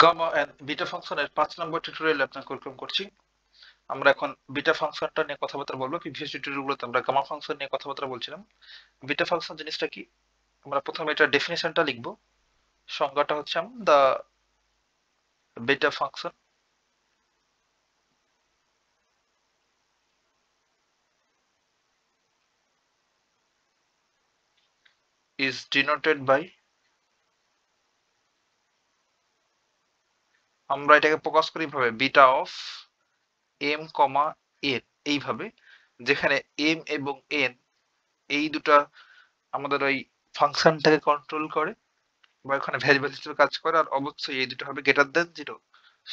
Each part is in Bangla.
গামা এন্ড বিটা ফাংশনের 5 নম্বর টিউটোরিয়ালে আপনাকে ওয়েলকাম করছি। আমরা এখন বিটা ফাংশনটা নিয়ে কথাবার্তা বলবো। প্রিভিয়াস টিউটোরিয়ালগুলোতে আমরা গামা ফাংশন নিয়ে কথাবার্তা বলছিলাম। বিটা ফাংশন জিনিসটা কি? আমরা প্রথমে এটা ডেফিনিশনটা লিখব। সংজ্ঞাটা হচ্ছে the beta function is denoted by, আমরা এটাকে প্রকাশ করি ভাবে বিটা অফ m, n, এইভাবে, যেখানে m এবং n এই দুটা আমাদের ওই ফাংশনটাকে কন্ট্রোল করে বা ওখানে ভ্যারিয়েবল হিসেবে কাজ করে, আর অবশ্যই এই দুটো হবে গ্রেটার দেন 0,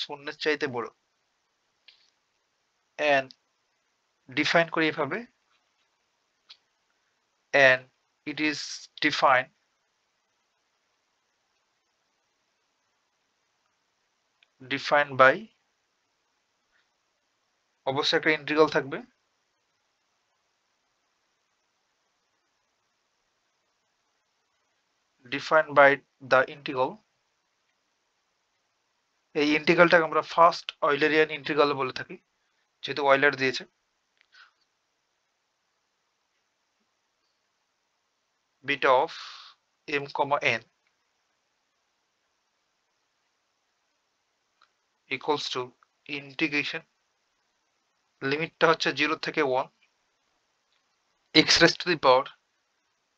শূন্যের চাইতে বড়। and define করি এভাবে, and it is defined by, অবশ্যই একটা ইন্টিগ্রাল থাকবে, defined by the integral, এই ইন্টিগ্রালটাকে আমরা ফার্স্ট অয়লারিয়ান ইন্টিগ্রাল বলে থাকি, যেহেতু অয়লার দিয়েছে। Beta of m, n equals to integration, লিমিটটা হচ্ছে 0 থেকে 1, x raised to the power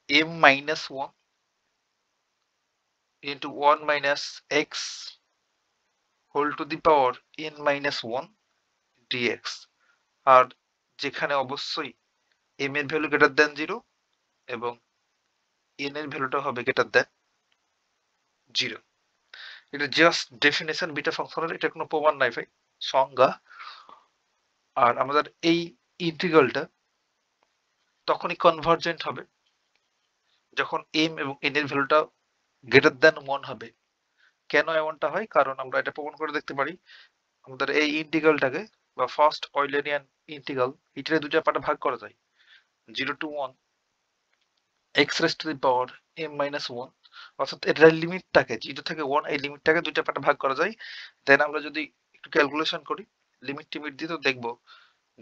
m minus 1 into 1 minus x whole to the power n minus 1 dx, আর যেখানে অবশ্যই m এর ভ্যালু গ্রেটার দেন 0 এবং n এর ভ্যালুটা হবে গ্রেটার দেন 0। এটা জাস্ট ডেফিনেশন বিটা ফাংশনের, এটা কোনো প্রমাণ নাই ভাই, সংজ্ঞা। আর আমাদের এই ইন্টিগ্রালটা তখনই কনভার্জেন্ট হবে যখন m এবং n এর ভ্যালুটা গ্রেটার দেন 1 হবে। কেন এমনটা হয়? কারণ আমরা এটা প্রমাণ করে দেখতে পারি, আমাদের এই ইন্টিগ্রালটাকে বা ফার্স্ট অয়লারিয়ান ইন্টিগ্রাল, এটারে দুইটা পার্টে ভাগ করা যায়, 0 to 1 x raised to the power m minus 1, অর্থাৎ এটার লিমিটটাকে 0 থেকে 1, এই লিমিটটাকে দুইটা পার্টে ভাগ করা যায়। দেন আমরা যদি একটু ক্যালকুলেশন করি লিমিট টিমিট দিয়ে, তো দেখবো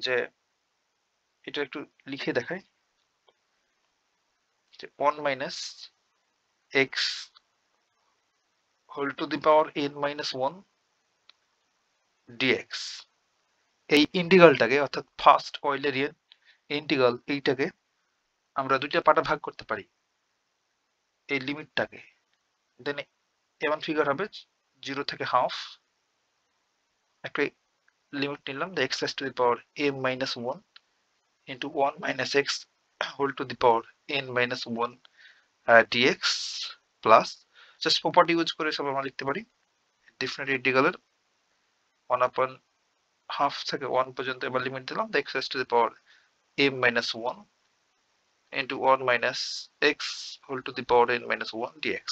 যে এটা একটু লিখে দেখাই, যে 1 minus x whole to the power n minus 1 dx, এই ইন্টিগ্রালটাকে অর্থাৎ ফার্স্ট অয়লারিয়ান ইন্টিগ্রাল, এইটাকে আমরা দুইটা পার্টে ভাগ করতে পারি এই লিমিটটাকে। দেন এমন ফিগার হবে 0 থেকে হাফ, একটা লিমিট নিলাম, the x raised to the power m minus 1 into 1 minus x whole to the power n minus 1 dx plus just property use করে সব আমরা লিখতে পারি ডিফারেন্ট ইন্টিগ্রালের 1/2 থেকে 1 পর্যন্ত এবার লিমিট দিলাম, the x raised to the power m minus 1 into 1 minus x whole to the power n minus 1 dx।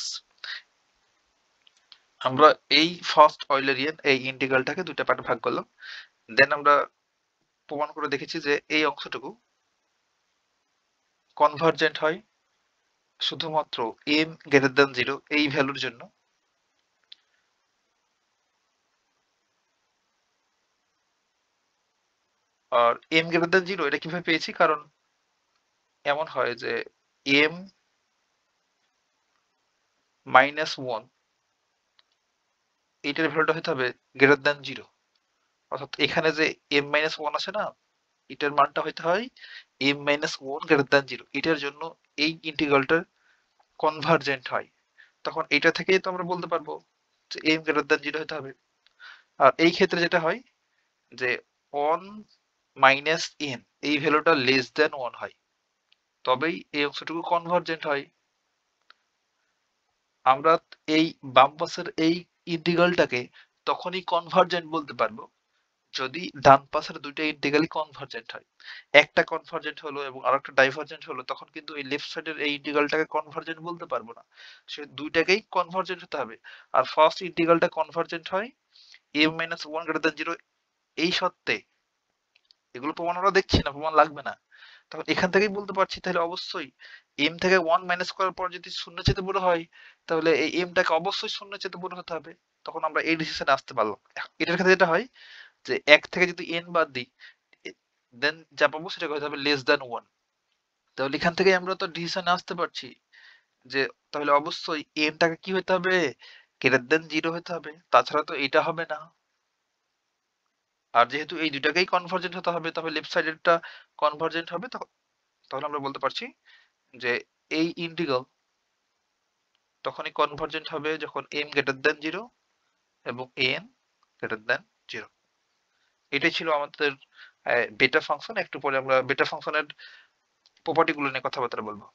আমরা এই ফার্স্ট অয়লারিয়ান এই ইন্টিগ্রালটাকে দুইটা পার্টে ভাগ করলাম। দেন আমরা প্রমাণ করে দেখেছি যে এই অংশটুকু কনভার্জেন্ট হয় শুধুমাত্র m গ্রেটার দ্যান 0 এই ভ্যালুর জন্য। আর m গ্রেটার দ্যান 0 এটা কিভাবে পেয়েছি? কারণ এমন হয় যে m মাইনাস 1 এইটার ভ্যালুটা হতে হবে গ্রেটার দ্যান 0, অর্থাৎ এখানে যে m মাইনাস 1 আছে না, এটার মানটা হইতে হয় m মাইনাস 1 গ্রেটার দ্যান 0, এটার জন্য এই ইন্টিগ্রালটা কনভার্জেন্ট হয়। তখন এটা থেকেই তো আমরা বলতে পারবো যে m গ্রেটার দ্যান 0 হতে হবে। আর এই ক্ষেত্রে যেটা হয় যে 1 মাইনাস n এই ভ্যালুটা লেস দ্যান 1 হয়, তবেই এই অংশটুকু কনভার্জেন্ট হয়। আমরা এই বাম পাশের এই ইন্টিগ্রালটাকে তখনই কনভার্জেন্ট বলতে পারবো যদি ডান পাশের দুইটা ইন্টিগ্রালই কনভার্জেন্ট হয়। একটা কনভার্জেন্ট হলো এবং আরেকটা ডাইভার্জেন্ট হলো, তখন কিন্তু এই লেফট সাইডের এই ইন্টিগ্রালটাকে কনভার্জেন্ট বলতে পারবো না, সে দুইটাকেই কনভার্জেন্ট হতে হবে। আর ফার্স্ট ইন্টিগ্রালটা কনভার্জেন্ট হয় m মাইনাস 1 গ্রেটার দ্যান 0 এই সত্ত্বে। এগুলো প্রমাণ আমরা দেখছি না, প্রমাণ লাগবে না। তখন এখান থেকেই বলতে পারছি তাহলে অবশ্যই m থেকে 1 মাইনাস করার পর যদি শূন্য চেয়ে বড় হয়, তাহলে এই m টাকে অবশ্যই শূন্য চেয়ে বড় হতে হবে। তখন আমরা এই ডিসিশনে আসতে পারলাম। এটার ক্ষেত্রে যেটা হয় যে 1 থেকে যদি n বাদ দিই, দেন যা পাবো সেটা হতে হবে লেস দ্যান 1। তাহলে এখান থেকে আমরা তো ডিসিশনে আসতে পারছি যে তাহলে অবশ্যই n টাকে কি হতে হবে, গ্রেটার দেন 0 হতে হবে, তাছাড়া তো এটা হবে না। আর যেহেতু এই দুটাকেই কনভার্জেন্ট হতে হবে, তবে লেফট সাইডেরটা কনভার্জেন্ট হবে, তাহলে আমরা বলতে পারছি যে এই ইন্টিগ্রাল তখনই কনভার্জেন্ট হবে যখন m গ্রেটার দেন 0 এবং n গ্রেটার দেন 0। এটাই ছিল আমাদের বেটা ফাংশন। একটু পরে আমরা বেটা ফাংশনের প্রপার্টি গুলো নিয়ে কথাবার্তা বলবো।